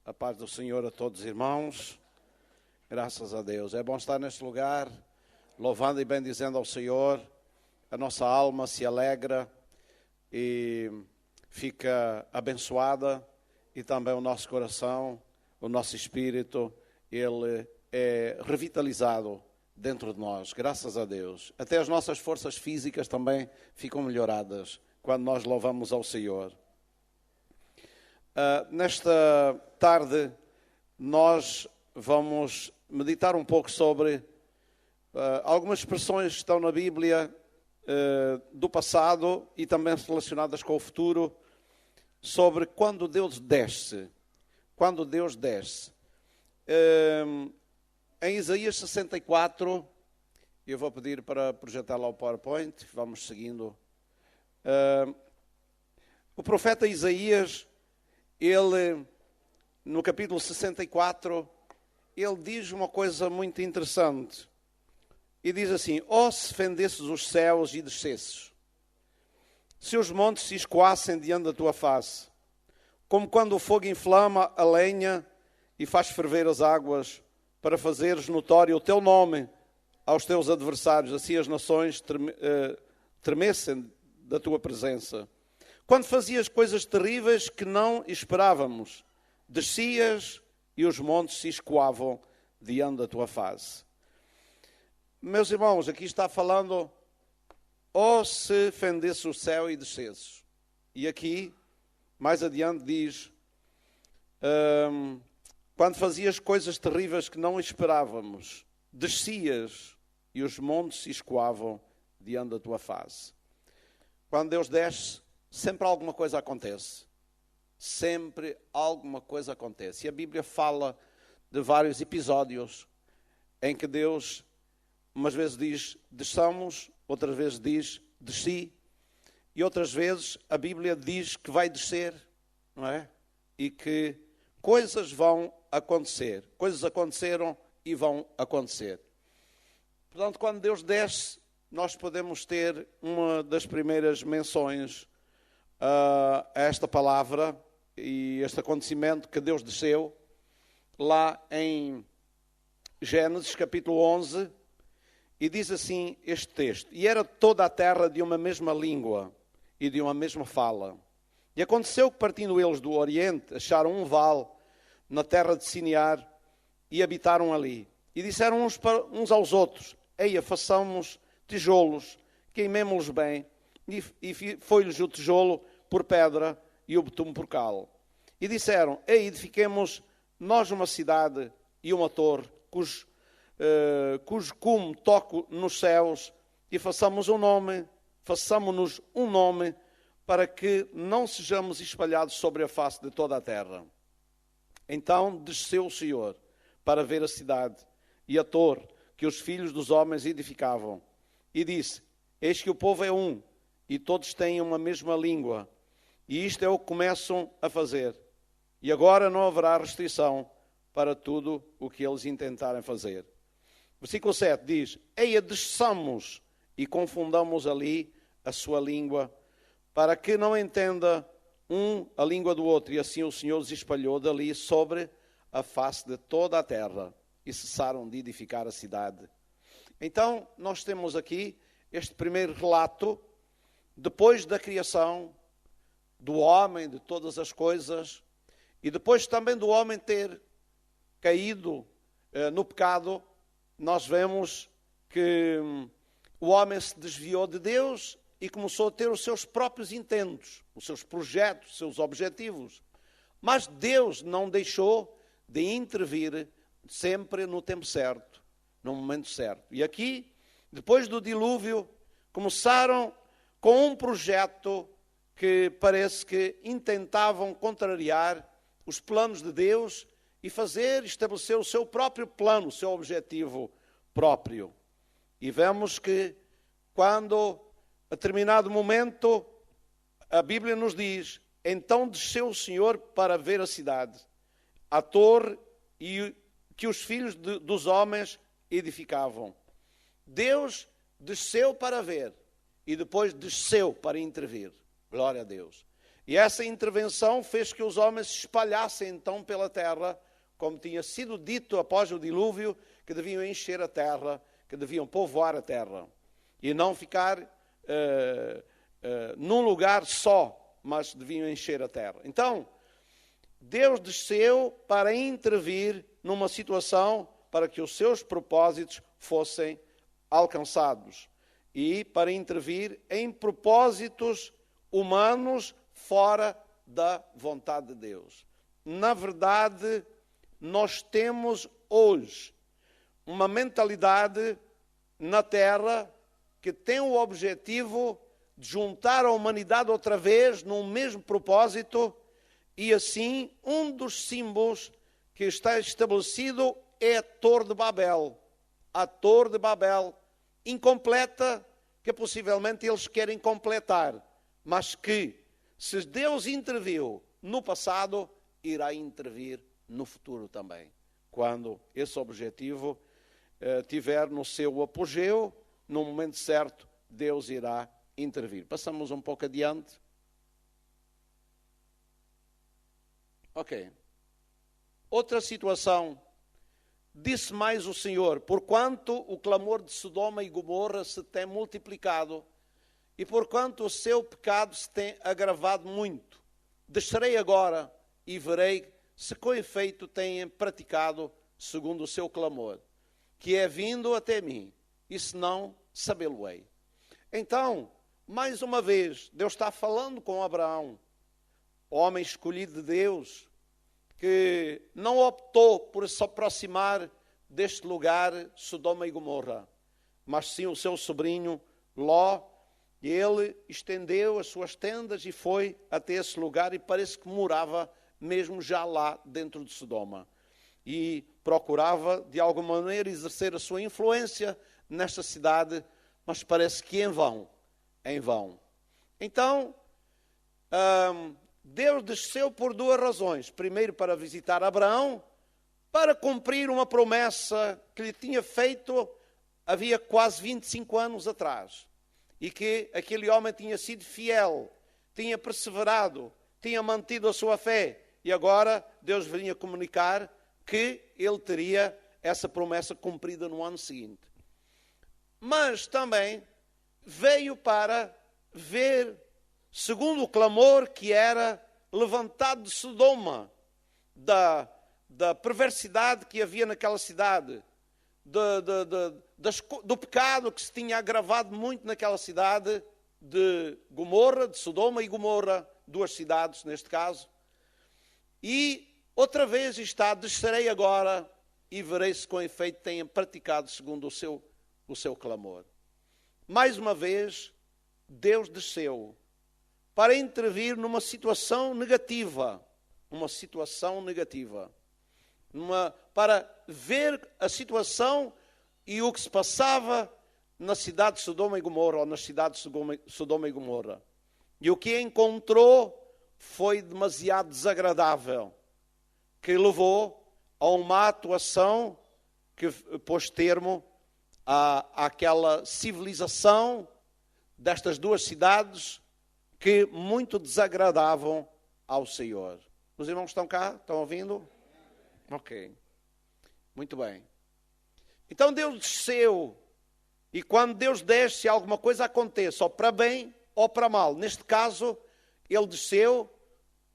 A paz do Senhor a todos os irmãos, graças a Deus. É bom estar neste lugar, louvando e bendizendo ao Senhor. A nossa alma se alegra e fica abençoada, e também o nosso coração, o nosso espírito, ele é revitalizado dentro de nós, graças a Deus. Até as nossas forças físicas também ficam melhoradas quando nós louvamos ao Senhor. Nesta tarde, nós vamos meditar um pouco sobre algumas expressões que estão na Bíblia do passado e também relacionadas com o futuro, sobre quando Deus desce. Quando Deus desce. Em Isaías 64, eu vou pedir para projetar lá o PowerPoint, vamos seguindo. O profeta Isaías, ele, no capítulo 64, ele diz uma coisa muito interessante. E diz assim: ó, se fendesses os céus e descesses, se os montes se escoassem diante da tua face, como quando o fogo inflama a lenha e faz ferver as águas, para fazeres notório o teu nome aos teus adversários, assim as nações tremessem da tua presença. Quando fazias coisas terríveis que não esperávamos, descias e os montes se escoavam diante da tua face. Meus irmãos, aqui está falando, ó, se fendesse o céu e descesses. E aqui, mais adiante, diz, quando fazias coisas terríveis que não esperávamos, descias e os montes se escoavam diante da tua face. Quando Deus desce, sempre alguma coisa acontece. Sempre alguma coisa acontece. E a Bíblia fala de vários episódios em que Deus, umas vezes diz, desçamos, outras vezes diz, desci, e outras vezes a Bíblia diz que vai descer, não é? E que coisas vão acontecer. Coisas aconteceram e vão acontecer. Portanto, quando Deus desce, nós podemos ter uma das primeiras menções a esta palavra e este acontecimento que Deus desceu, lá em Gênesis capítulo 11, e diz assim este texto: e era toda a terra de uma mesma língua e de uma mesma fala. E aconteceu que, partindo eles do Oriente, acharam um vale na terra de Sinear e habitaram ali. E disseram uns aos outros: eia, façamos tijolos, queimemo-los bem. E foi-lhes o tijolo por pedra e o betume por cal. E disseram: ei, edifiquemos nós uma cidade e uma torre, cujo cume toque nos céus, e façamos-nos um nome, para que não sejamos espalhados sobre a face de toda a terra. Então desceu o Senhor para ver a cidade e a torre que os filhos dos homens edificavam. E disse: eis que o povo é um, e todos têm uma mesma língua, e isto é o que começam a fazer. E agora não haverá restrição para tudo o que eles intentarem fazer. Versículo 7 diz: eia, desçamos e confundamos ali a sua língua, para que não entenda um a língua do outro. E assim o Senhor os espalhou dali sobre a face de toda a terra, e cessaram de edificar a cidade. Então, nós temos aqui este primeiro relato, depois da criação do homem, de todas as coisas, e depois também do homem ter caído no pecado. Nós vemos que o homem se desviou de Deus e começou a ter os seus próprios intentos, os seus projetos, os seus objetivos. Mas Deus não deixou de intervir sempre no tempo certo, no momento certo. E aqui, depois do dilúvio, começaram com um projeto que parece que intentavam contrariar os planos de Deus e estabelecer o seu próprio plano, o seu objetivo próprio. E vemos que quando, a determinado momento, a Bíblia nos diz: então desceu o Senhor para ver a cidade, a torre e que os filhos dos homens edificavam. Deus desceu para ver e depois desceu para intervir. Glória a Deus. E essa intervenção fez que os homens se espalhassem então pela terra, como tinha sido dito após o dilúvio, que deviam encher a terra, que deviam povoar a terra. E não ficar num lugar só, mas deviam encher a terra. Então, Deus desceu para intervir numa situação para que os seus propósitos fossem alcançados. E para intervir em propósitos humanos fora da vontade de Deus. Na verdade, nós temos hoje uma mentalidade na Terra que tem o objetivo de juntar a humanidade outra vez num mesmo propósito, e assim um dos símbolos que está estabelecido é a Torre de Babel. A Torre de Babel incompleta, que possivelmente eles querem completar, mas que, se Deus interviu no passado, irá intervir no futuro também. Quando esse objetivo tiver no seu apogeu, no momento certo, Deus irá intervir. Passamos um pouco adiante. Ok. Outra situação. Disse mais o Senhor: porquanto o clamor de Sodoma e Gomorra se tem multiplicado, e porquanto o seu pecado se tem agravado muito, descerei agora e verei se com efeito têm praticado segundo o seu clamor, que é vindo até mim, e se não, sabê-lo-ei. Então, mais uma vez, Deus está falando com Abraão, homem escolhido de Deus, que não optou por se aproximar deste lugar, Sodoma e Gomorra, mas sim o seu sobrinho Ló. E ele estendeu as suas tendas e foi até esse lugar, e parece que morava mesmo já lá dentro de Sodoma. E procurava de alguma maneira exercer a sua influência nesta cidade, mas parece que em vão. Em vão. Então, Deus desceu por duas razões. Primeiro, para visitar Abraão, para cumprir uma promessa que lhe tinha feito havia quase 25 anos atrás. E que aquele homem tinha sido fiel, tinha perseverado, tinha mantido a sua fé. E agora Deus vinha comunicar que ele teria essa promessa cumprida no ano seguinte. Mas também veio para ver, segundo o clamor que era levantado de Sodoma, da perversidade que havia naquela cidade, do pecado que se tinha agravado muito naquela cidade de Gomorra, de Sodoma e Gomorra, duas cidades neste caso. E outra vez está: descerei agora e verei se com efeito têm praticado segundo o seu clamor. Mais uma vez, Deus desceu para intervir numa situação negativa, para ver a situação e o que se passava na cidade de Sodoma e Gomorra, ou nas cidades de Sodoma e Gomorra. E o que encontrou foi demasiado desagradável, que levou a uma atuação que pôs termo àquela civilização destas duas cidades que muito desagradavam ao Senhor. Os irmãos estão cá? Estão ouvindo? Ok. Muito bem. Então Deus desceu, e quando Deus desce, alguma coisa acontece, ou para bem ou para mal. Neste caso, Ele desceu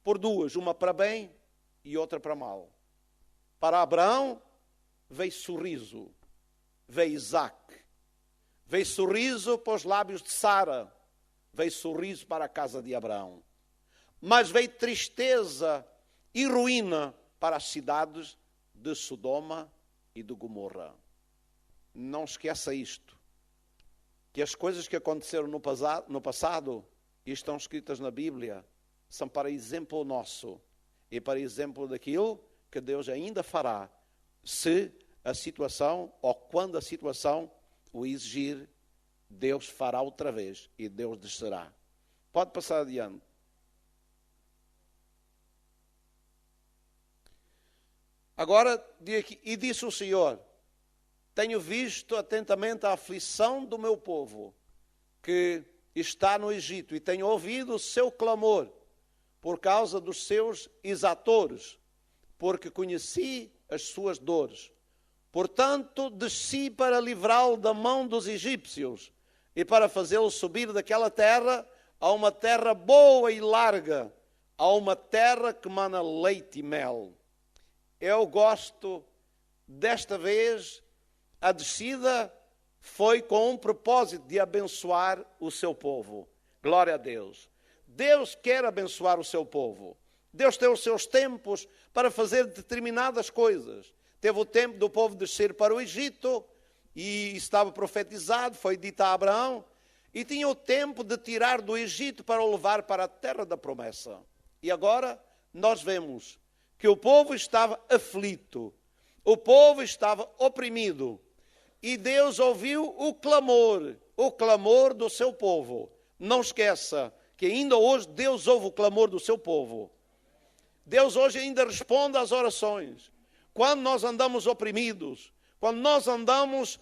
por duas, uma para bem e outra para mal. Para Abraão veio sorriso, veio Isaac, veio sorriso para os lábios de Sara, veio sorriso para a casa de Abraão. Mas veio tristeza e ruína para as cidades de Sodoma e de Gomorra. Não esqueça isto, que as coisas que aconteceram no passado e estão escritas na Bíblia são para exemplo nosso e para exemplo daquilo que Deus ainda fará, se a situação, ou quando a situação o exigir. Deus fará outra vez e Deus descerá. Pode passar adiante. Agora, e disse o Senhor: tenho visto atentamente a aflição do meu povo, que está no Egito, e tenho ouvido o seu clamor, por causa dos seus exatores, porque conheci as suas dores. Portanto, desci para livrá-lo da mão dos egípcios e para fazê-lo subir daquela terra a uma terra boa e larga, a uma terra que mana leite e mel. Eu gosto, desta vez, a descida foi com um propósito de abençoar o seu povo. Glória a Deus. Deus quer abençoar o seu povo. Deus tem os seus tempos para fazer determinadas coisas. Teve o tempo do povo descer para o Egito, e estava profetizado, foi dito a Abraão, e tinha o tempo de tirar do Egito para o levar para a terra da promessa. E agora nós vemos que o povo estava aflito, o povo estava oprimido, e Deus ouviu o clamor do seu povo. Não esqueça que ainda hoje Deus ouve o clamor do seu povo. Deus hoje ainda responde às orações. Quando nós andamos oprimidos, quando nós andamos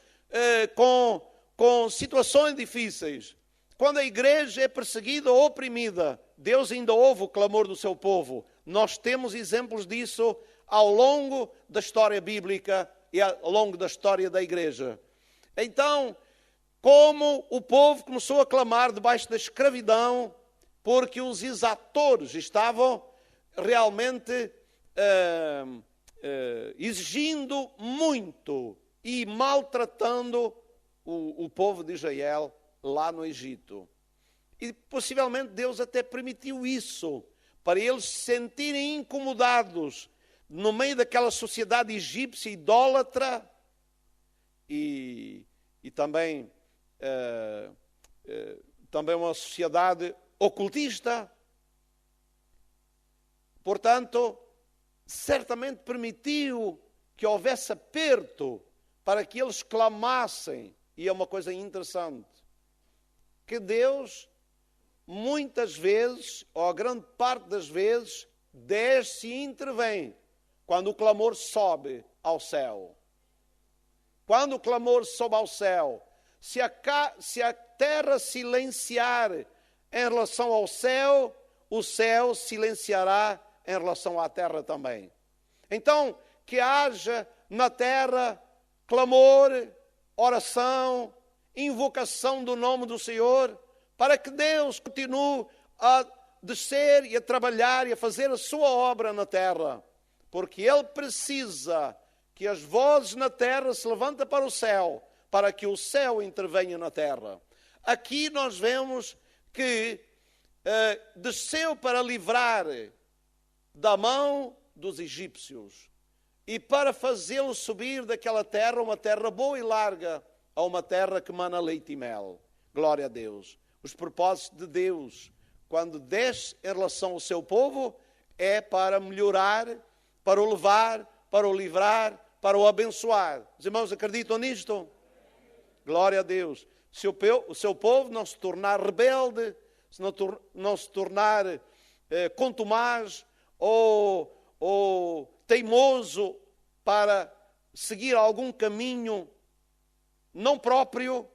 com situações difíceis, quando a igreja é perseguida ou oprimida, Deus ainda ouve o clamor do seu povo. Nós temos exemplos disso ao longo da história bíblica e ao longo da história da igreja. Então, como o povo começou a clamar debaixo da escravidão, porque os exatores estavam realmente exigindo muito e maltratando o povo de Israel lá no Egito. E possivelmente Deus até permitiu isso, para eles se sentirem incomodados no meio daquela sociedade egípcia idólatra e também uma sociedade ocultista. Portanto, certamente permitiu que houvesse aperto para que eles clamassem. E é uma coisa interessante, que Deus, muitas vezes, ou a grande parte das vezes, desce e intervém quando o clamor sobe ao céu. Quando o clamor sobe ao céu, se a terra silenciar em relação ao céu, o céu silenciará em relação à terra também. Então, que haja na terra clamor, oração, invocação do nome do Senhor, para que Deus continue a descer e a trabalhar e a fazer a sua obra na terra. Porque Ele precisa que as vozes na terra se levantem para o céu, para que o céu intervenha na terra. Aqui nós vemos que desceu para livrar da mão dos egípcios e para fazê-lo subir daquela terra, uma terra boa e larga, a uma terra que mana leite e mel. Glória a Deus. Os propósitos de Deus, quando desce em relação ao seu povo, é para melhorar, para o levar, para o livrar, para o abençoar. Os irmãos acreditam nisto? Glória a Deus. Se o seu povo não se tornar rebelde, se não se tornar contumaz ou teimoso para seguir algum caminho não próprio,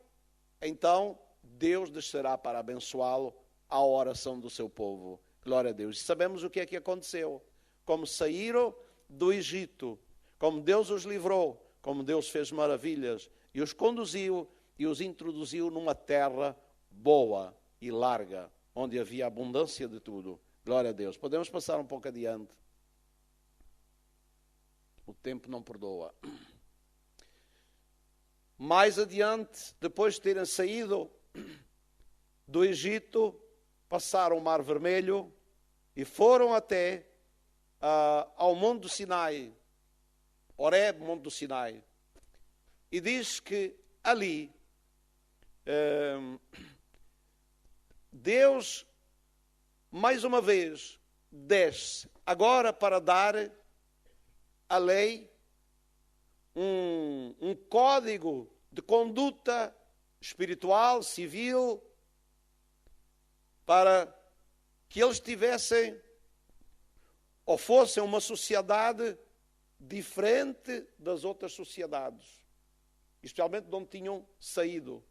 então Deus descerá para abençoá-lo à oração do seu povo. Glória a Deus. E sabemos o que é que aconteceu. Como saíram do Egito, como Deus os livrou, como Deus fez maravilhas e os conduziu e os introduziu numa terra boa e larga, onde havia abundância de tudo. Glória a Deus. Podemos passar um pouco adiante. O tempo não perdoa. Mais adiante, depois de terem saído do Egito, passaram o Mar Vermelho e foram até ao Monte do Sinai, Horeb, Monte do Sinai. E diz que ali Deus, mais uma vez, desce agora para dar a lei, um código de conduta espiritual, civil, para que eles tivessem ou fossem uma sociedade diferente das outras sociedades, especialmente de onde tinham saído.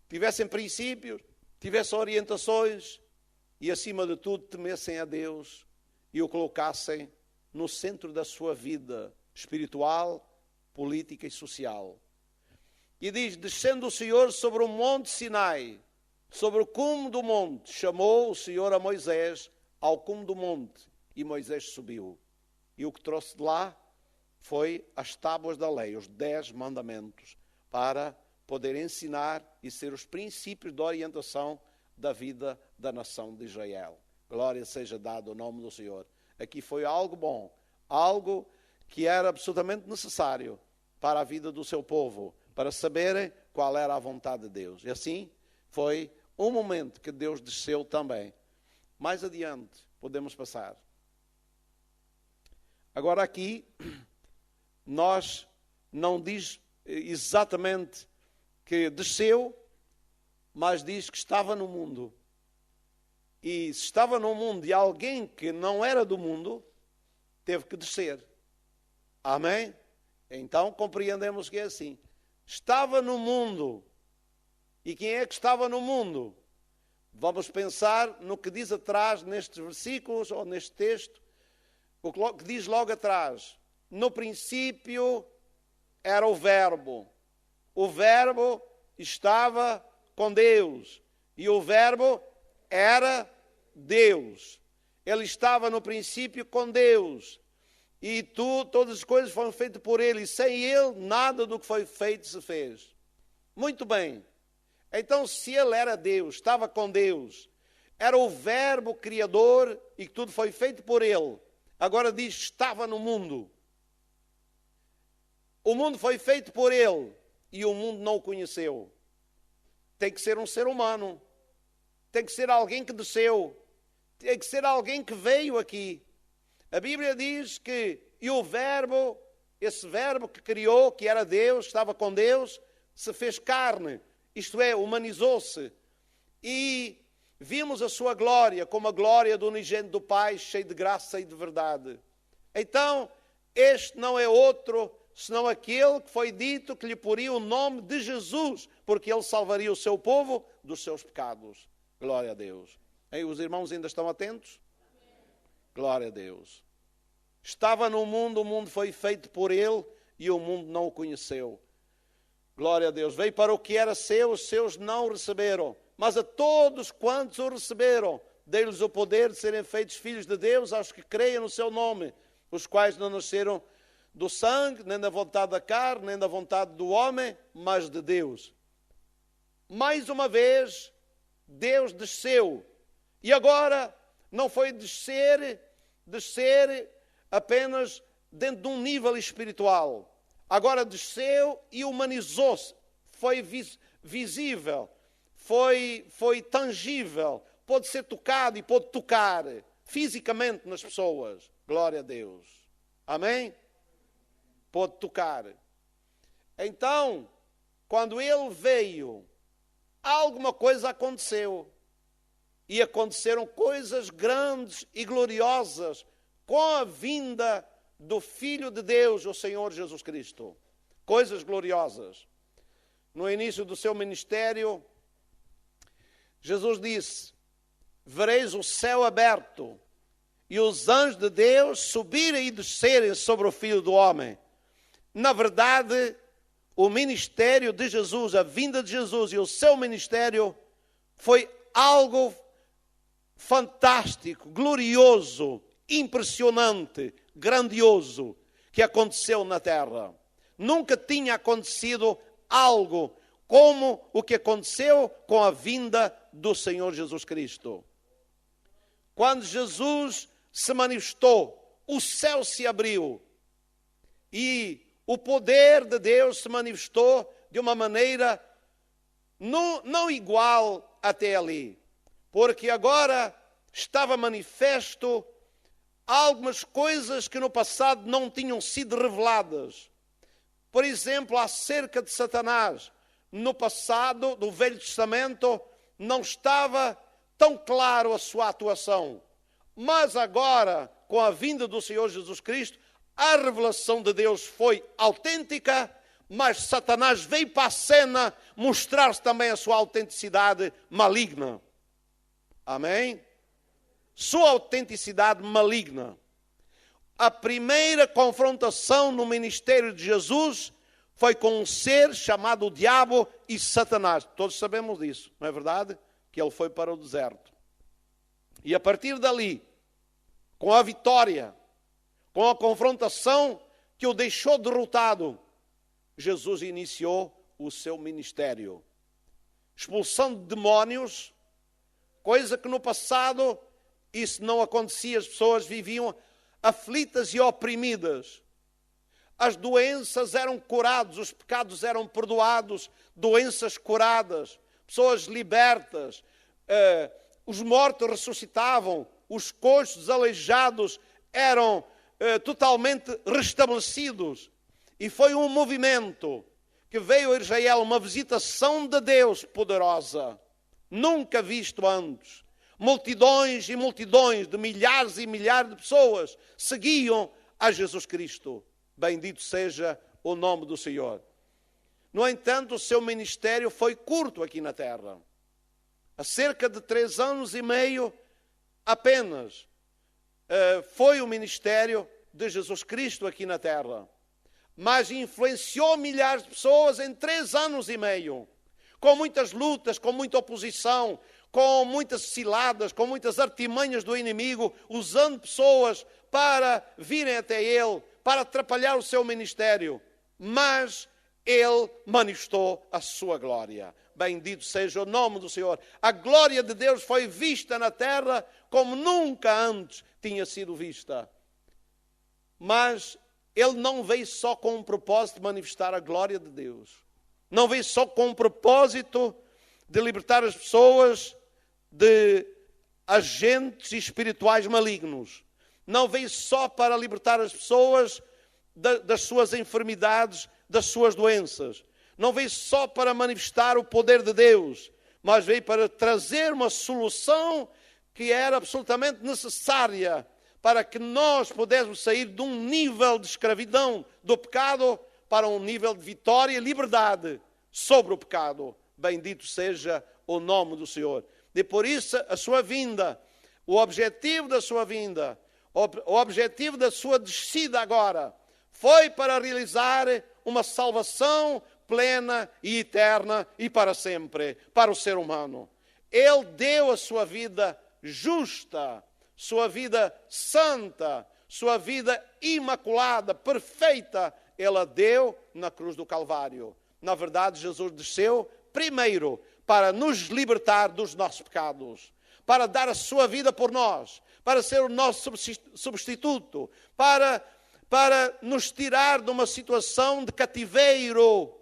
Tivessem princípios, tivessem orientações e, acima de tudo, temessem a Deus e o colocassem no centro da sua vida espiritual, política e social. E diz, descendo o Senhor sobre o monte Sinai, sobre o cume do monte, chamou o Senhor a Moisés ao cume do monte, e Moisés subiu. E o que trouxe de lá foi as tábuas da lei, os 10 mandamentos, para poder ensinar e ser os princípios de orientação da vida da nação de Israel. Glória seja dada ao nome do Senhor. Aqui foi algo bom, algo que era absolutamente necessário para a vida do seu povo, para saberem qual era a vontade de Deus. E assim foi um momento que Deus desceu também. Mais adiante podemos passar. Agora aqui, nós não diz exatamente que desceu, mas diz que estava no mundo. E se estava no mundo e alguém que não era do mundo, teve que descer. Amém? Então compreendemos que é assim. Estava no mundo. E quem é que estava no mundo? Vamos pensar no que diz atrás nestes versículos ou neste texto. O que diz logo atrás. No princípio era o Verbo. O Verbo estava com Deus. E o Verbo era Deus. Ele estava no princípio com Deus. E todas as coisas foram feitas por Ele. E sem Ele, nada do que foi feito se fez. Muito bem. Então, se Ele era Deus, estava com Deus, era o Verbo Criador e que tudo foi feito por Ele. Agora diz, estava no mundo. O mundo foi feito por Ele e o mundo não o conheceu. Tem que ser um ser humano. Tem que ser alguém que desceu. Tem que ser alguém que veio aqui. A Bíblia diz que, e o Verbo, esse Verbo que criou, que era Deus, estava com Deus, se fez carne, isto é, humanizou-se. E vimos a sua glória, como a glória do unigênito do Pai, cheio de graça e de verdade. Então, este não é outro, senão aquele que foi dito que lhe poria o nome de Jesus, porque ele salvaria o seu povo dos seus pecados. Glória a Deus. Os irmãos ainda estão atentos? Glória a Deus. Estava no mundo, o mundo foi feito por Ele e o mundo não o conheceu. Glória a Deus. Veio para o que era seu, os seus não o receberam. Mas a todos quantos o receberam, deu-lhes o poder de serem feitos filhos de Deus, aos que creem no seu nome, os quais não nasceram do sangue, nem da vontade da carne, nem da vontade do homem, mas de Deus. Mais uma vez, Deus desceu. E agora não foi descer apenas dentro de um nível espiritual. Agora desceu e humanizou-se. Foi visível, foi tangível, pode ser tocado e pode tocar fisicamente nas pessoas. Glória a Deus. Amém? Pode tocar. Então, quando Ele veio, alguma coisa aconteceu. E aconteceram coisas grandes e gloriosas com a vinda do Filho de Deus, o Senhor Jesus Cristo. Coisas gloriosas. No início do seu ministério, Jesus disse, vereis o céu aberto e os anjos de Deus subirem e descerem sobre o Filho do Homem. Na verdade, o ministério de Jesus, a vinda de Jesus e o seu ministério foi algo fantástico, glorioso, impressionante, grandioso que aconteceu na terra. Nunca tinha acontecido algo como o que aconteceu com a vinda do Senhor Jesus Cristo. Quando Jesus se manifestou, o céu se abriu e o poder de Deus se manifestou de uma maneira não igual até ali. Porque agora estava manifesto algumas coisas que no passado não tinham sido reveladas. Por exemplo, acerca de Satanás. No passado, do Velho Testamento, não estava tão claro a sua atuação. Mas agora, com a vinda do Senhor Jesus Cristo, a revelação de Deus foi autêntica, mas Satanás veio para a cena mostrar-se também a sua autenticidade maligna. Amém? sua autenticidade maligna. A primeira confrontação no ministério de Jesus foi com um ser chamado o Diabo e Satanás. Todos sabemos disso, não é verdade? Que ele foi para o deserto. E a partir dali, com a vitória, com a confrontação que o deixou derrotado, Jesus iniciou o seu ministério, expulsando demónios, coisa que no passado isso não acontecia. As pessoas viviam aflitas e oprimidas. As doenças eram curadas, os pecados eram perdoados, doenças curadas, pessoas libertas, os mortos ressuscitavam, os coxos, aleijados eram totalmente restabelecidos. E foi um movimento que veio a Israel, uma visitação de Deus poderosa, nunca visto antes. Multidões e multidões de milhares e milhares de pessoas seguiam a Jesus Cristo. Bendito seja o nome do Senhor. No entanto, o seu ministério foi curto aqui na terra. Há cerca de 3 anos e meio apenas foi o ministério de Jesus Cristo aqui na terra. Mas influenciou milhares de pessoas em 3 anos e meio. Com muitas lutas, com muita oposição, com muitas ciladas, com muitas artimanhas do inimigo, usando pessoas para virem até ele, para atrapalhar o seu ministério. Mas ele manifestou a sua glória. Bendito seja o nome do Senhor. A glória de Deus foi vista na terra como nunca antes tinha sido vista. Mas ele não veio só com um propósito de manifestar a glória de Deus. Não veio só com um propósito de libertar as pessoas de agentes espirituais malignos. Não veio só para libertar as pessoas das suas enfermidades, das suas doenças. Não veio só para manifestar o poder de Deus, mas veio para trazer uma solução que era absolutamente necessária para que nós pudéssemos sair de um nível de escravidão do pecado para um nível de vitória e liberdade sobre o pecado. Bendito seja o nome do Senhor. E por isso a sua vinda, o objetivo da sua vinda, o objetivo da sua descida agora, foi para realizar uma salvação plena e eterna e para sempre, para o ser humano. Ele deu a sua vida justa, sua vida santa, sua vida imaculada, perfeita, Ele a deu na cruz do Calvário. Na verdade, Jesus desceu primeiro para nos libertar dos nossos pecados, para dar a sua vida por nós, para ser o nosso substituto, para nos tirar de uma situação de cativeiro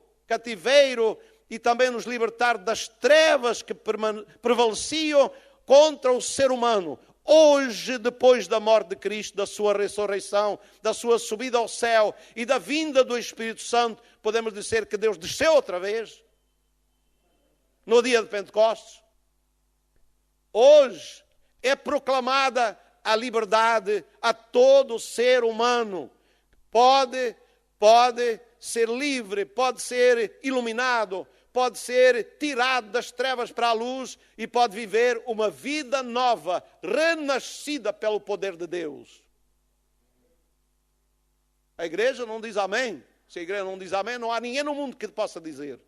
e também nos libertar das trevas que prevaleciam contra o ser humano. Hoje, depois da morte de Cristo, da sua ressurreição, da sua subida ao céu e da vinda do Espírito Santo, podemos dizer que Deus desceu outra vez, no dia de Pentecostes. Hoje é proclamada a liberdade a todo ser humano. Pode ser livre, pode ser iluminado, pode ser tirado das trevas para a luz e pode viver uma vida nova, renascida pelo poder de Deus. A igreja não diz amém. Se a igreja não diz amém, não há ninguém no mundo que possa dizer.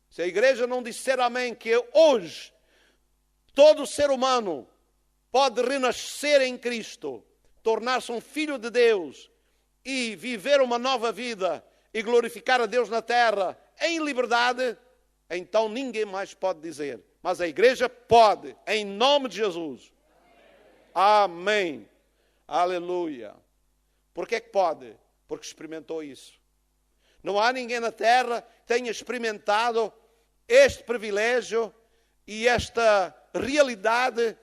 Se a igreja não disser amém, que hoje todo ser humano pode renascer em Cristo, tornar-se um filho de Deus e viver uma nova vida e glorificar a Deus na terra em liberdade, então ninguém mais pode dizer. Mas a igreja pode, em nome de Jesus. Amém. Aleluia. Por que pode? Porque experimentou isso. Não há ninguém na terra que tenha experimentado este privilégio e esta realidade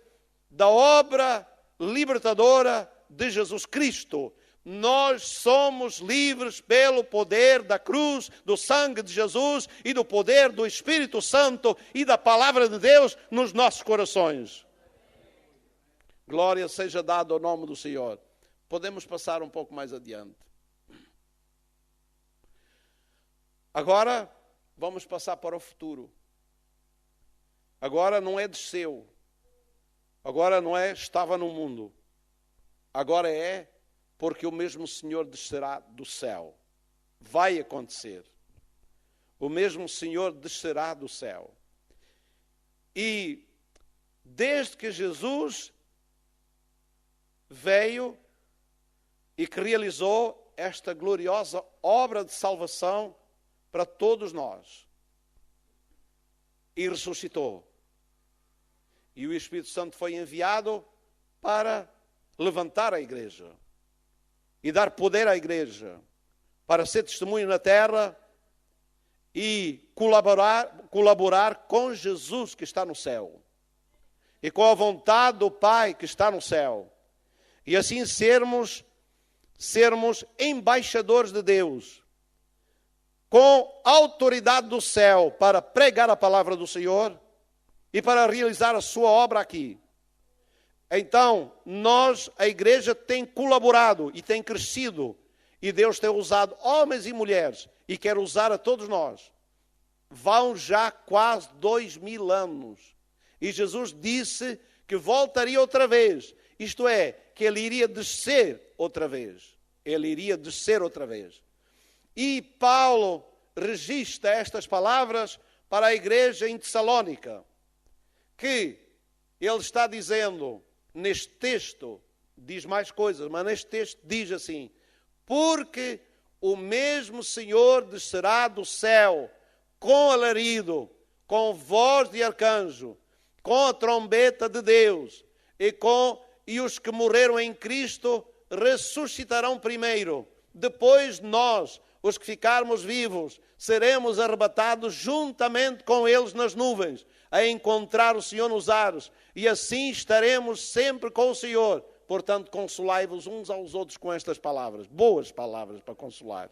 da obra libertadora de Jesus Cristo. Nós somos livres pelo poder da cruz, do sangue de Jesus e do poder do Espírito Santo e da palavra de Deus nos nossos corações. Glória seja dada ao nome do Senhor. Podemos passar um pouco mais adiante. Agora vamos passar para o futuro. Agora não é desceu. Agora não é estava no mundo. Agora é porque o mesmo Senhor descerá do céu. Vai acontecer. O mesmo Senhor descerá do céu. E desde que Jesus veio e que realizou esta gloriosa obra de salvação para todos nós, e ressuscitou, e o Espírito Santo foi enviado para levantar a igreja e dar poder à igreja para ser testemunho na terra e colaborar com Jesus que está no céu e com a vontade do Pai que está no céu, e assim sermos embaixadores de Deus, com autoridade do céu para pregar a palavra do Senhor e para realizar a sua obra aqui. Então, a igreja tem colaborado e tem crescido, e Deus tem usado homens e mulheres e quer usar a todos nós. Vão já quase 2000 anos. E Jesus disse que voltaria outra vez. Isto é, que ele iria descer outra vez. Ele iria descer outra vez. E Paulo registra estas palavras para a igreja em Tessalónica, que ele está dizendo, neste texto, diz mais coisas, mas neste texto diz assim: porque o mesmo Senhor descerá do céu com alarido, com voz de arcanjo, com a trombeta de Deus, e os que morreram em Cristo ressuscitarão primeiro. Depois nós, os que ficarmos vivos, seremos arrebatados juntamente com eles nas nuvens, a encontrar o Senhor nos ares, e assim estaremos sempre com o Senhor. Portanto, consolai-vos uns aos outros com estas palavras, boas palavras para consolar.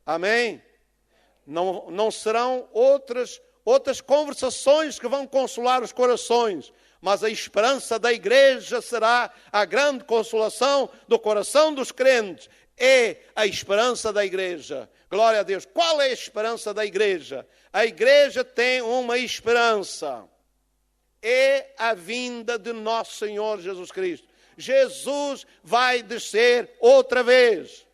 Amém? Não serão outras conversações que vão consolar os corações, mas a esperança da igreja será a grande consolação do coração dos crentes. É a esperança da igreja. Glória a Deus. Qual é a esperança da igreja? A igreja tem uma esperança. É a vinda de nosso Senhor Jesus Cristo. Jesus vai descer outra vez.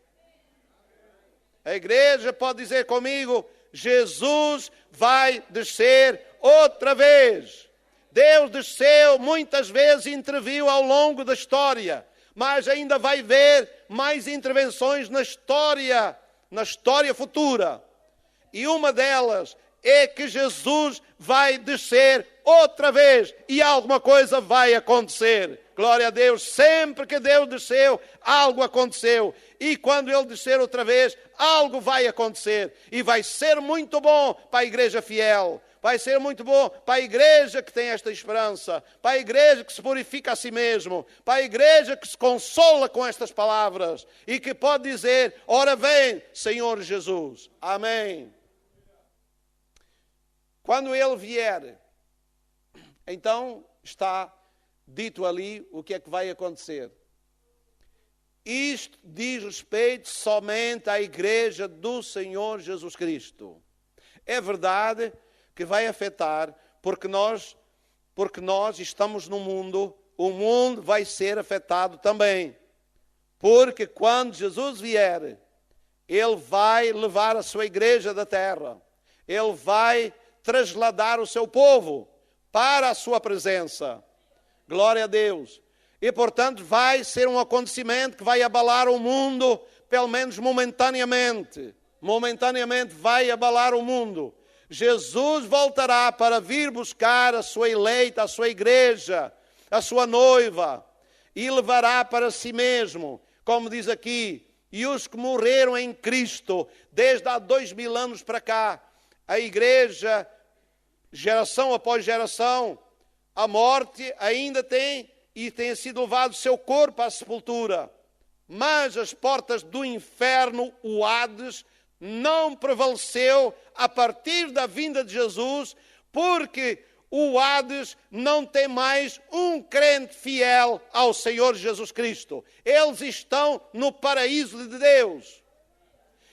A igreja pode dizer comigo: Jesus vai descer outra vez. Deus desceu muitas vezes e interviu ao longo da história, mas ainda vai haver mais intervenções na história futura. E uma delas é que Jesus vai descer outra vez e alguma coisa vai acontecer. Glória a Deus, sempre que Deus desceu, algo aconteceu. E quando Ele descer outra vez, algo vai acontecer. E vai ser muito bom para a igreja fiel. Vai ser muito bom para a igreja que tem esta esperança. Para a igreja que se purifica a si mesmo. Para a igreja que se consola com estas palavras. E que pode dizer: ora vem, Senhor Jesus. Amém. Quando Ele vier, então está dito ali o que é que vai acontecer. Isto diz respeito somente à igreja do Senhor Jesus Cristo. É verdade que vai afetar, porque nós estamos no mundo, o mundo vai ser afetado também. Porque quando Jesus vier, Ele vai levar a sua igreja da terra. Ele vai trasladar o seu povo para a sua presença. Glória a Deus. E, portanto, vai ser um acontecimento que vai abalar o mundo, pelo menos momentaneamente. Momentaneamente vai abalar o mundo. Jesus voltará para vir buscar a sua eleita, a sua igreja, a sua noiva, e levará para si mesmo, como diz aqui, e os que morreram em Cristo, desde há 2000 anos para cá, a igreja, geração após geração, a morte ainda tem sido levado o seu corpo à sepultura. Mas as portas do inferno, o Hades, não prevaleceu a partir da vinda de Jesus, porque o Hades não tem mais um crente fiel ao Senhor Jesus Cristo. Eles estão no paraíso de Deus.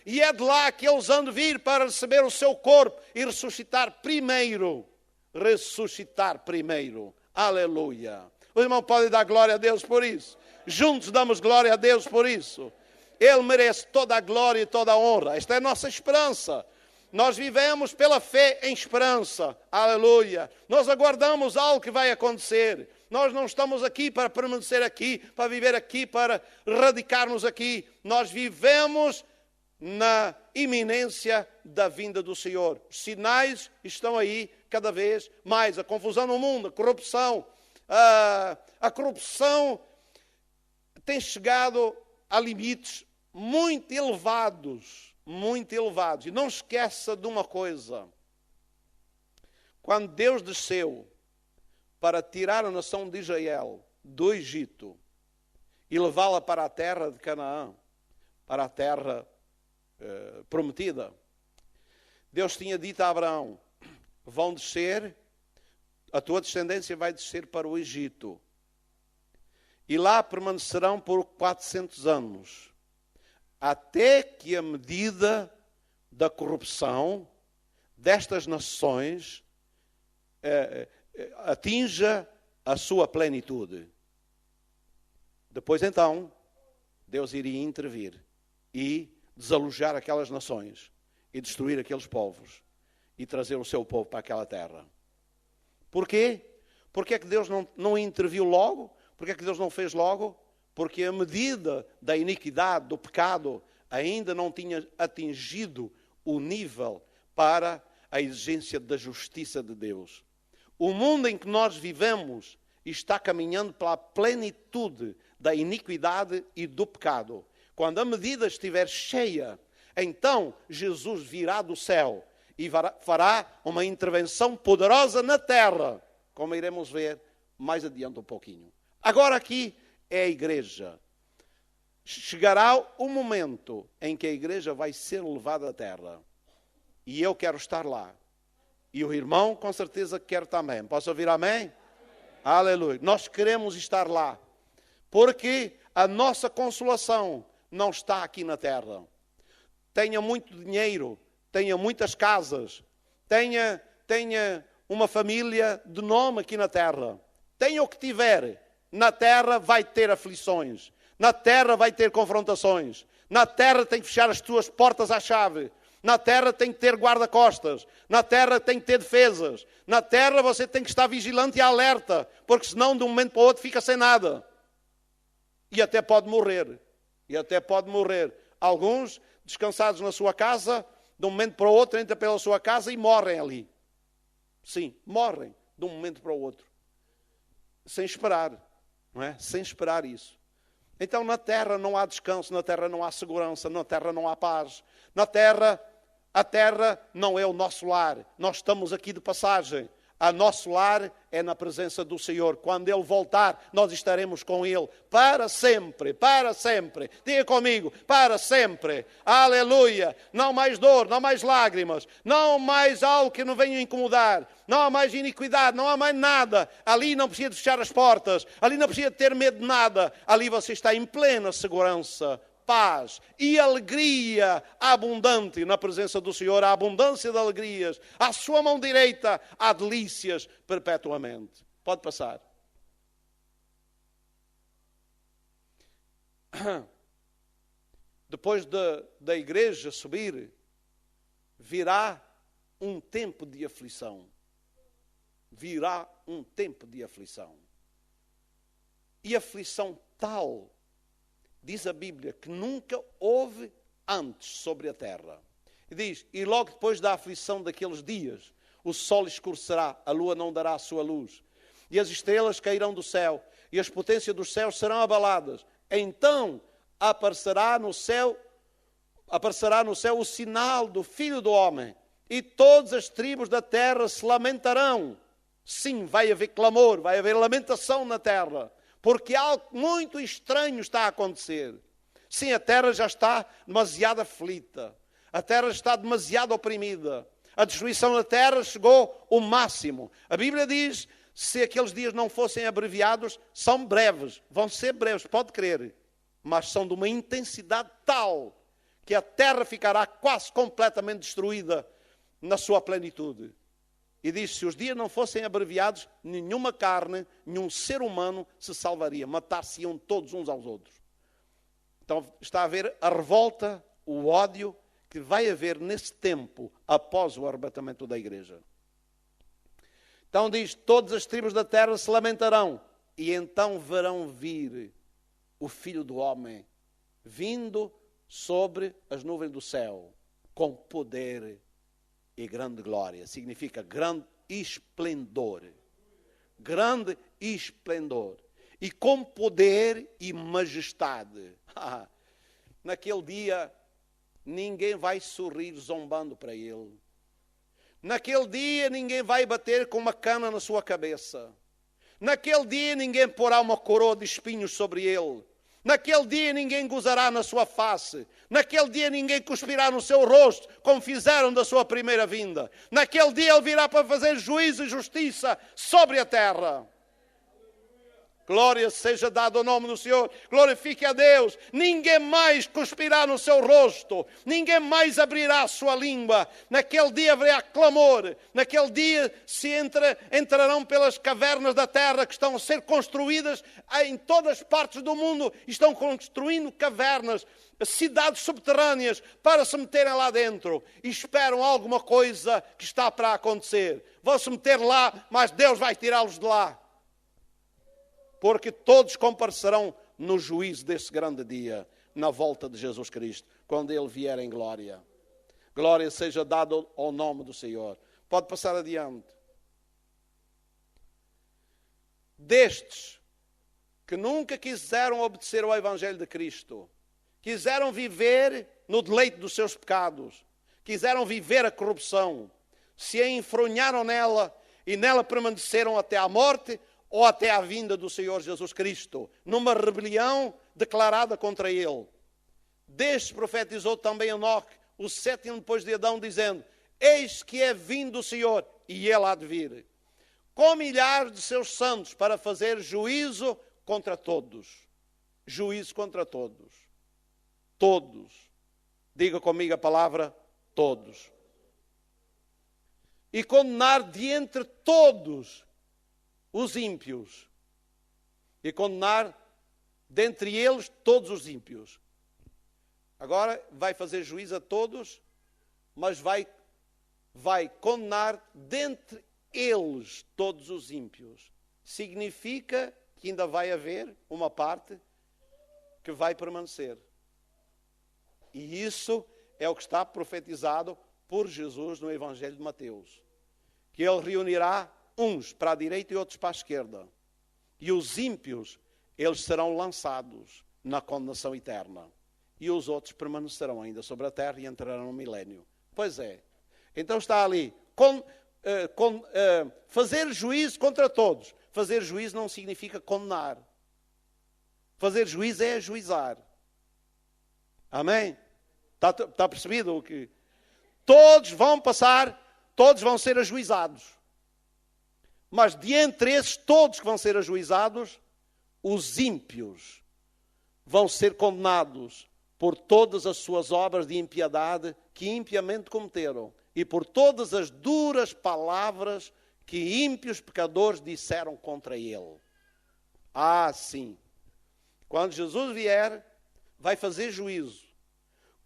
E é de lá que eles hão de vir para receber o seu corpo e ressuscitar primeiro. Ressuscitar primeiro. Aleluia. O irmão pode dar glória a Deus por isso. Juntos damos glória a Deus por isso. Ele merece toda a glória e toda a honra. Esta é a nossa esperança. Nós vivemos pela fé em esperança. Aleluia. Nós aguardamos algo que vai acontecer. Nós não estamos aqui para permanecer aqui, para viver aqui, para radicar-nos aqui. Nós vivemos na iminência da vinda do Senhor. Os sinais estão aí cada vez mais. A confusão no mundo, a corrupção. A corrupção tem chegado a limites muito elevados. Muito elevados. E não esqueça de uma coisa. Quando Deus desceu para tirar a nação de Israel do Egito e levá-la para a terra de Canaã, para a terra prometida, Deus tinha dito a Abraão, vão descer, a tua descendência vai descer para o Egito e lá permanecerão por 400 anos, até que a medida da corrupção destas nações atinja a sua plenitude. Depois então, Deus iria intervir e desalojar aquelas nações e destruir aqueles povos e trazer o seu povo para aquela terra. Porquê? Porque é que Deus não interviu logo? Porque é que Deus não fez logo? Porque a medida da iniquidade, do pecado, ainda não tinha atingido o nível para a exigência da justiça de Deus. O mundo em que nós vivemos está caminhando para a plenitude da iniquidade e do pecado. Quando a medida estiver cheia, então Jesus virá do céu e fará uma intervenção poderosa na terra, como iremos ver mais adiante um pouquinho. Agora aqui é a igreja. Chegará o momento em que a igreja vai ser levada à terra. E eu quero estar lá. E o irmão com certeza quer também. Posso ouvir amém? Aleluia. Nós queremos estar lá. Porque a nossa consolação não está aqui na terra. Tenha muito dinheiro, tenha muitas casas, tenha uma família de nome aqui na terra. Tenha o que tiver. Na terra vai ter aflições. Na terra vai ter confrontações. Na terra tem que fechar as tuas portas à chave. Na terra tem que ter guarda-costas. Na terra tem que ter defesas. Na terra você tem que estar vigilante e alerta, porque senão de um momento para o outro fica sem nada. E até pode morrer. E até pode morrer. Alguns, descansados na sua casa, de um momento para o outro, entram pela sua casa e morrem ali. Sim, morrem de um momento para o outro. Sem esperar. Não é? Sem esperar isso. Então na terra não há descanso, na terra não há segurança, na terra não há paz. Na terra, a terra não é o nosso lar. Nós estamos aqui de passagem. O nosso lar é na presença do Senhor. Quando Ele voltar, nós estaremos com Ele para sempre, para sempre. Diga comigo, para sempre. Aleluia. Não mais dor, não mais lágrimas, não mais algo que nos venha incomodar, não há mais iniquidade, não há mais nada. Ali não precisa de fechar as portas, ali não precisa de ter medo de nada. Ali você está em plena segurança, paz e alegria abundante na presença do Senhor, a abundância de alegrias. À sua mão direita há delícias perpetuamente. Pode passar. Depois da igreja subir, virá um tempo de aflição. Virá um tempo de aflição. E aflição tal, diz a Bíblia, que nunca houve antes sobre a terra. E diz, e logo depois da aflição daqueles dias, o sol escurecerá, a lua não dará a sua luz, e as estrelas cairão do céu, e as potências dos céus serão abaladas. Então aparecerá no céu o sinal do Filho do Homem, e todas as tribos da terra se lamentarão. Sim, vai haver clamor, vai haver lamentação na terra, porque algo muito estranho está a acontecer. Sim, a terra já está demasiado aflita. A terra está demasiado oprimida. A destruição da terra chegou ao máximo. A Bíblia diz, se aqueles dias não fossem abreviados, são breves. Vão ser breves, pode crer. Mas são de uma intensidade tal que a terra ficará quase completamente destruída na sua plenitude. E diz, se os dias não fossem abreviados, nenhuma carne, nenhum ser humano se salvaria. Matar-se-iam todos uns aos outros. Então está a haver a revolta, o ódio que vai haver nesse tempo após o arrebatamento da igreja. Então diz, todas as tribos da terra se lamentarão e então verão vir o Filho do Homem vindo sobre as nuvens do céu com poder e grande glória. Significa grande esplendor. Grande esplendor. E com poder e majestade. Naquele dia, ninguém vai sorrir zombando para ele. Naquele dia, ninguém vai bater com uma cana na sua cabeça. Naquele dia, ninguém porá uma coroa de espinhos sobre ele. Naquele dia ninguém gozará na sua face. Naquele dia ninguém cuspirá no seu rosto, como fizeram da sua primeira vinda. Naquele dia ele virá para fazer juízo e justiça sobre a terra. Glória seja dada ao nome do Senhor. Glorifique a Deus. Ninguém mais cuspirá no seu rosto. Ninguém mais abrirá a sua língua. Naquele dia haverá clamor. Naquele dia entrarão pelas cavernas da terra que estão a ser construídas em todas as partes do mundo. Estão construindo cavernas, cidades subterrâneas para se meterem lá dentro. E esperam alguma coisa que está para acontecer. Vão se meter lá, mas Deus vai tirá-los de lá. Porque todos comparecerão no juízo desse grande dia, na volta de Jesus Cristo, quando Ele vier em glória. Glória seja dada ao nome do Senhor. Pode passar adiante. Destes que nunca quiseram obedecer ao Evangelho de Cristo, quiseram viver no deleite dos seus pecados, quiseram viver a corrupção, se enfronharam nela e nela permaneceram até à morte, ou até à vinda do Senhor Jesus Cristo, numa rebelião declarada contra Ele. Deste profetizou também Enoque, o sétimo depois de Adão, dizendo, eis que é vindo o Senhor, e Ele há de vir, com milhares de seus santos, para fazer juízo contra todos. Juízo contra todos. Todos. Diga comigo a palavra, todos. E condenar de entre todos os ímpios, e condenar dentre eles todos os ímpios. Agora vai fazer juízo a todos, mas vai condenar dentre eles todos os ímpios. Significa que ainda vai haver uma parte que vai permanecer. E isso é o que está profetizado por Jesus no Evangelho de Mateus. Que Ele reunirá uns para a direita e outros para a esquerda. E os ímpios, eles serão lançados na condenação eterna. E os outros permanecerão ainda sobre a terra e entrarão no milénio. Pois é. Então está ali. Fazer juízo contra todos. Fazer juízo não significa condenar. Fazer juízo é ajuizar. Amém? Está percebido o que? Todos vão passar, todos vão ser ajuizados. Mas de entre esses todos que vão ser ajuizados, os ímpios vão ser condenados por todas as suas obras de impiedade que impiamente cometeram e por todas as duras palavras que ímpios pecadores disseram contra ele. Sim. Quando Jesus vier, vai fazer juízo.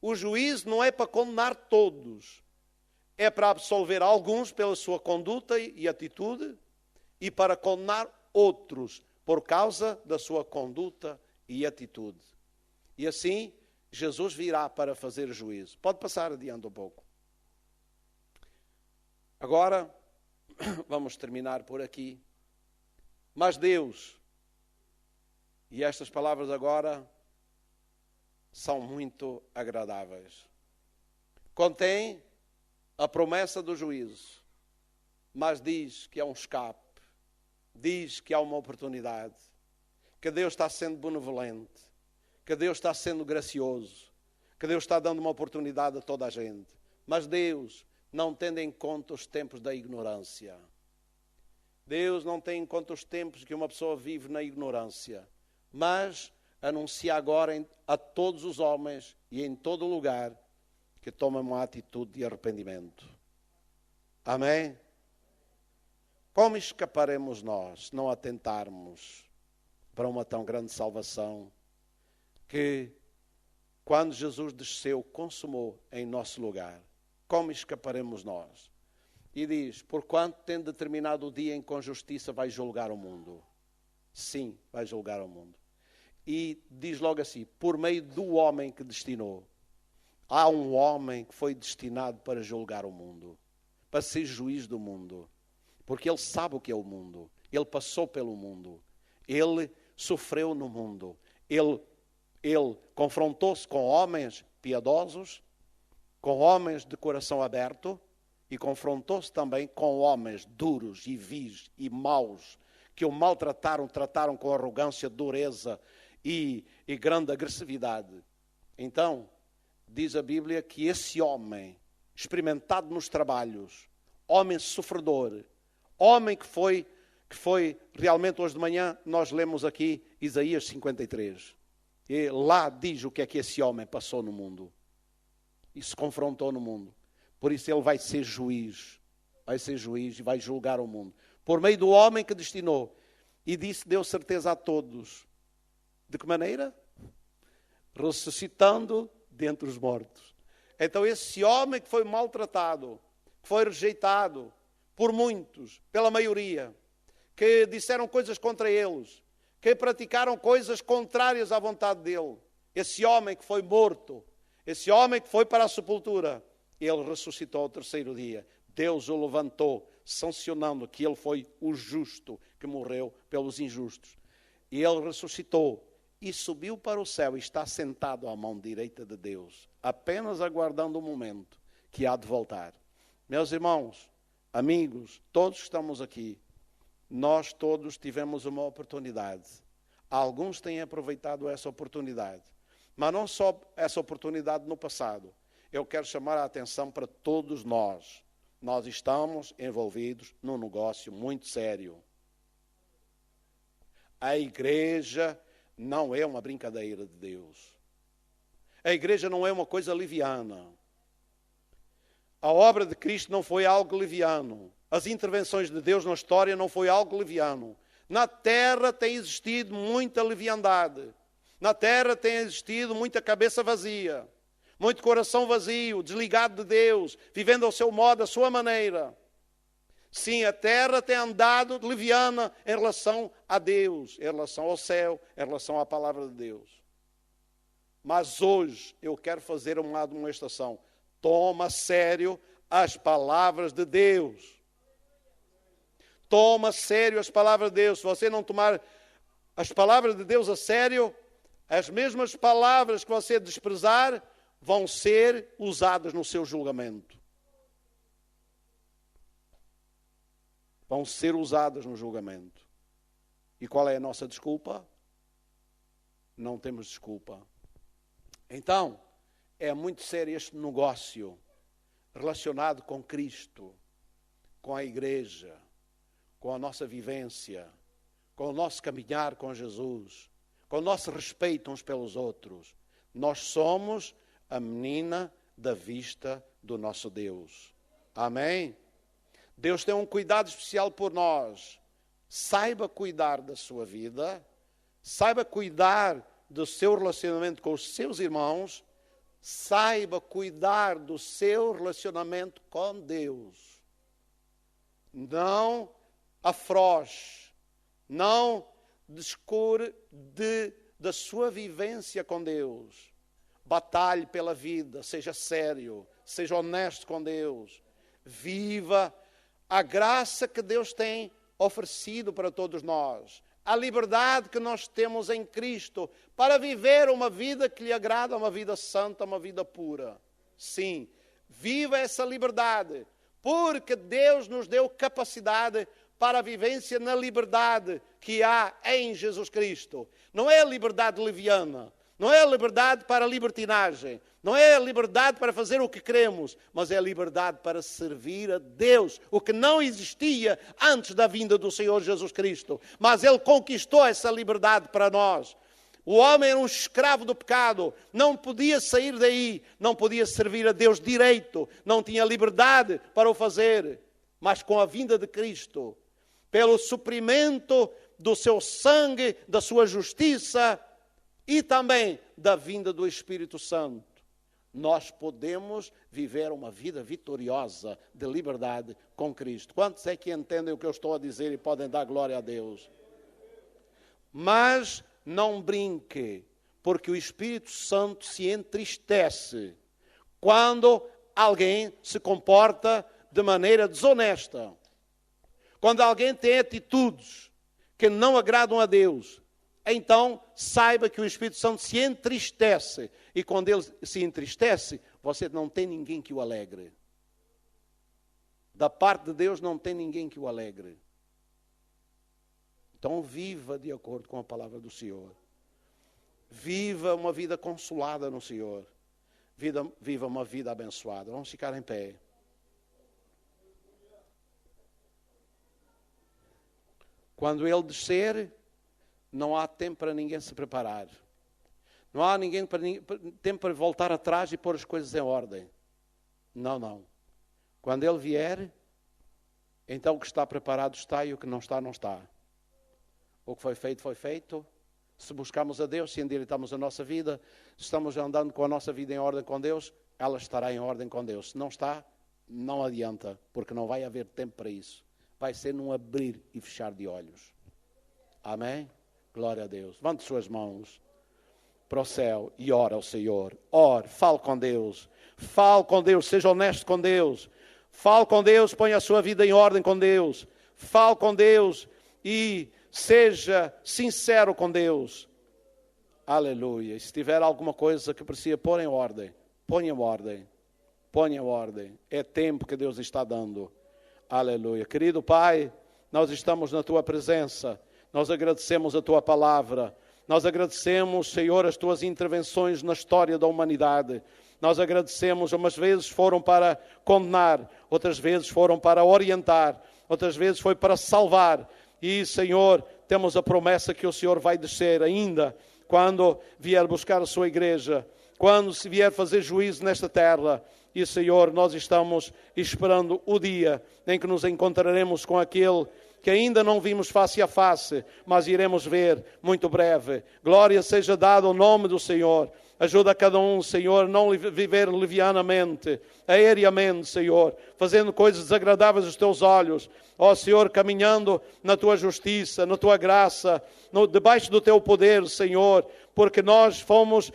O juízo não é para condenar todos. É para absolver alguns pela sua conduta e atitude, e para condenar outros por causa da sua conduta e atitude. E assim, Jesus virá para fazer juízo. Pode passar adiante um pouco. Agora, vamos terminar por aqui. Mas Deus, e estas palavras agora são muito agradáveis. Contém a promessa do juízo, mas diz que é um escape. Diz que há uma oportunidade, que Deus está sendo benevolente, que Deus está sendo gracioso, que Deus está dando uma oportunidade a toda a gente. Mas Deus não tem em conta os tempos da ignorância. Deus não tem em conta os tempos que uma pessoa vive na ignorância, mas anuncia agora a todos os homens e em todo lugar que tomem uma atitude de arrependimento. Amém? Como escaparemos nós se não atentarmos para uma tão grande salvação que, quando Jesus desceu, consumou em nosso lugar? Como escaparemos nós? E diz, porquanto tem determinado o dia em que com justiça vai julgar o mundo. Sim, vai julgar o mundo. E diz logo assim, por meio do homem que destinou. Há um homem que foi destinado para julgar o mundo, para ser juiz do mundo. Porque ele sabe o que é o mundo. Ele passou pelo mundo. Ele sofreu no mundo. Ele confrontou-se com homens piedosos, com homens de coração aberto, e confrontou-se também com homens duros e vis e maus, que o maltrataram, trataram com arrogância, dureza e grande agressividade. Então, diz a Bíblia que esse homem, experimentado nos trabalhos, homem sofredor, homem que foi realmente hoje de manhã, nós lemos aqui Isaías 53. E lá diz o que é que esse homem passou no mundo. E se confrontou no mundo. Por isso ele vai ser juiz e vai julgar o mundo. Por meio do homem que destinou. E disse, deu certeza a todos. De que maneira? Ressuscitando dentre os mortos. Então esse homem que foi maltratado, que foi rejeitado por muitos, pela maioria, que disseram coisas contra eles, que praticaram coisas contrárias à vontade dele. Esse homem que foi morto, esse homem que foi para a sepultura, ele ressuscitou ao terceiro dia. Deus o levantou, sancionando que ele foi o justo que morreu pelos injustos. E ele ressuscitou e subiu para o céu e está sentado à mão direita de Deus, apenas aguardando o momento que há de voltar. Meus irmãos, amigos, todos que estamos aqui, nós todos tivemos uma oportunidade. Alguns têm aproveitado essa oportunidade. Mas não só essa oportunidade no passado. Eu quero chamar a atenção para todos nós. Nós estamos envolvidos num negócio muito sério. A igreja não é uma brincadeira de Deus. A igreja não é uma coisa liviana. A obra de Cristo não foi algo liviano. As intervenções de Deus na história não foi algo liviano. Na terra tem existido muita leviandade. Na terra tem existido muita cabeça vazia. Muito coração vazio, desligado de Deus, vivendo ao seu modo, à sua maneira. Sim, a terra tem andado leviana em relação a Deus, em relação ao céu, em relação à palavra de Deus. Mas hoje eu quero fazer uma admoestação. Toma a sério as palavras de Deus. Toma a sério as palavras de Deus. Se você não tomar as palavras de Deus a sério, as mesmas palavras que você desprezar vão ser usadas no seu julgamento. Vão ser usadas no julgamento. E qual é a nossa desculpa? Não temos desculpa. Então, é muito sério este negócio relacionado com Cristo, com a igreja, com a nossa vivência, com o nosso caminhar com Jesus, com o nosso respeito uns pelos outros. Nós somos a menina da vista do nosso Deus. Amém? Deus tem um cuidado especial por nós. Saiba cuidar da sua vida, saiba cuidar do seu relacionamento com os seus irmãos, saiba cuidar do seu relacionamento com Deus. Não afroche, não descure da sua vivência com Deus. Batalhe pela vida, seja sério, seja honesto com Deus. Viva a graça que Deus tem oferecido para todos nós. A liberdade que nós temos em Cristo para viver uma vida que lhe agrada, uma vida santa, uma vida pura. Sim, viva essa liberdade, porque Deus nos deu capacidade para a vivência na liberdade que há em Jesus Cristo. Não é a liberdade leviana, não é a liberdade para a libertinagem, não é a liberdade para fazer o que queremos, mas é a liberdade para servir a Deus, o que não existia antes da vinda do Senhor Jesus Cristo. Mas Ele conquistou essa liberdade para nós. O homem era um escravo do pecado, não podia sair daí, não podia servir a Deus direito, não tinha liberdade para o fazer. Mas com a vinda de Cristo, pelo suprimento do seu sangue, da sua justiça e também da vinda do Espírito Santo, nós podemos viver uma vida vitoriosa de liberdade com Cristo. Quantos é que entendem o que eu estou a dizer e podem dar glória a Deus? Mas não brinque, porque o Espírito Santo se entristece quando alguém se comporta de maneira desonesta. Quando alguém tem atitudes que não agradam a Deus, então saiba que o Espírito Santo se entristece. E quando ele se entristece, você não tem ninguém que o alegre. Da parte de Deus não tem ninguém que o alegre. Então viva de acordo com a palavra do Senhor. Viva uma vida consolada no Senhor. Viva uma vida abençoada. Vamos ficar em pé. Quando Ele descer, não há tempo para ninguém se preparar. Não há tempo para voltar atrás e pôr as coisas em ordem. Não, não. Quando Ele vier, então o que está preparado está e o que não está, não está. O que foi feito, foi feito. Se buscamos a Deus, se endireitamos a nossa vida, se estamos andando com a nossa vida em ordem com Deus, ela estará em ordem com Deus. Se não está, não adianta, porque não vai haver tempo para isso. Vai ser num abrir e fechar de olhos. Amém? Glória a Deus. Levante suas mãos para o céu e ora ao Senhor. Ore, fale com Deus. Fale com Deus, seja honesto com Deus. Fale com Deus, ponha a sua vida em ordem com Deus. Fale com Deus e seja sincero com Deus. Aleluia. E se tiver alguma coisa que precisa pôr em ordem, ponha em ordem. Ponha em ordem. É tempo que Deus está dando. Aleluia. Querido Pai, nós estamos na Tua presença. Nós agradecemos a Tua palavra. Nós agradecemos, Senhor, as Tuas intervenções na história da humanidade. Nós agradecemos, umas vezes foram para condenar, outras vezes foram para orientar, outras vezes foi para salvar. E, Senhor, temos a promessa que o Senhor vai descer ainda quando vier buscar a sua igreja, quando se vier fazer juízo nesta terra. E, Senhor, nós estamos esperando o dia em que nos encontraremos com aquele que ainda não vimos face a face, mas iremos ver muito breve. Glória seja dada ao nome do Senhor. Ajuda a cada um, Senhor, a não viver levianamente, aéreamente, Senhor, fazendo coisas desagradáveis aos Teus olhos. Ó Senhor, caminhando na Tua justiça, na Tua graça, debaixo do Teu poder, Senhor, porque nós fomos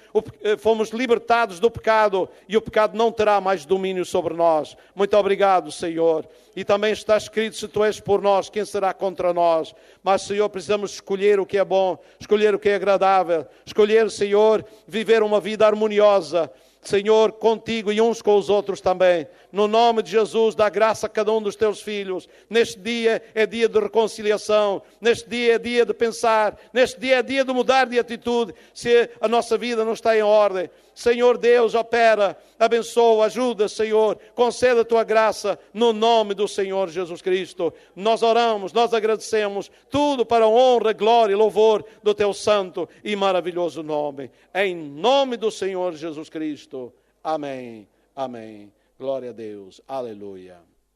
libertados do pecado e o pecado não terá mais domínio sobre nós. Muito obrigado, Senhor. E também está escrito, se Tu és por nós, quem será contra nós? Mas, Senhor, precisamos escolher o que é bom, escolher o que é agradável, escolher, Senhor, viver uma vida harmoniosa, Senhor, contigo e uns com os outros também. No nome de Jesus, dá graça a cada um dos Teus filhos. Neste dia é dia de reconciliação. Neste dia é dia de pensar. Neste dia é dia de mudar de atitude, se a nossa vida não está em ordem. Senhor Deus, opera, abençoa, ajuda, Senhor. Concede a Tua graça no nome do Senhor Jesus Cristo. Nós oramos, nós agradecemos. Tudo para a honra, glória e louvor do Teu santo e maravilhoso nome. Em nome do Senhor Jesus Cristo. Amém. Amém. Glória a Deus. Aleluia.